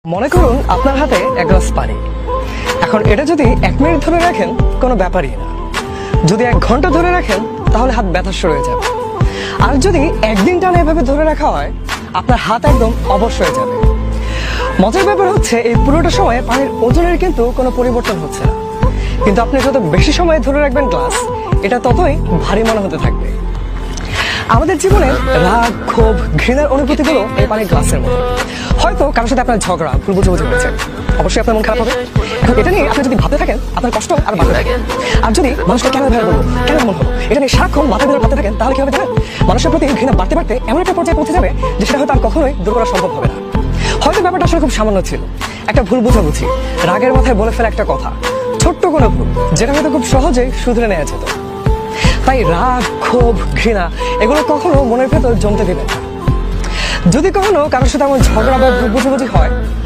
মনে করুন আপনার হাতে এক গ্লাস পানি। এখন এটা যদি 1 মিনিট ধরে রাখেন কোনো ব্যাপারই না, যদি 1 ঘন্টা ধরে রাখেন তাহলে হাত ব্যথা শুরু হয়ে যাবে, আর যদি একদিন টানা এভাবে ধরে রাখা হয় আপনার হাত একদম অবশ হয়ে যাবে। মজার ব্যাপার হচ্ছে এই পুরোটা সময় পানির ওজনের কিন্তু কোনো পরিবর্তন হচ্ছে না, কিন্তু আপনি যত বেশি সময় ধরে রাখবেন গ্লাস, এটা ততই ভারী মনে হতে থাকবে। আমাদের জীবনের রাগ, ক্ষোভ, ঘৃণার অনুভূতিগুলো এই পানির গ্লাসের মতো। হয়তো কারোর সাথে আপনার ঝগড়া, ভুল বুঝাবুঝি হয়েছে, অবশ্যই আপনার মন খারাপ হবে। এখন এটা নিয়ে আপনি যদি ভাবতে থাকেন আপনার কষ্ট আর বাড়তে থাকে। আর যদি মানুষকে কেন ভয় করবো, কেন মন হবো, এটা নিয়ে সারাক্ষণ মাথা ধরে ভাবতে থাকেন, তাহলে কি হবে জানেন? মানুষের প্রতি ঘৃণা বাড়তে বাড়তে এমন একটা পর্যায়ে পৌঁছে যাবে যে সেটা হয়তো আর কখনোই দূর করা সম্ভব হবে না। হয়তো ব্যাপারটা আসলে খুব সামান্য ছিল, একটা ভুল বুঝাবুঝি, রাগের মাথায় বলে ফেলা একটা কথা, ছোট্ট কোনো ভুল যেটা হয়তো খুব সহজেই শুধরে নেওয়া যেত। তাই রাগ, ক্ষোভ, ঘৃণা এগুলো কখনো মনের ভেতর জমতে দেবেন না। যদি কখনো কারোর সাথে এমন ঝগড়া বা ভুল বুঝাবুঝি হয়,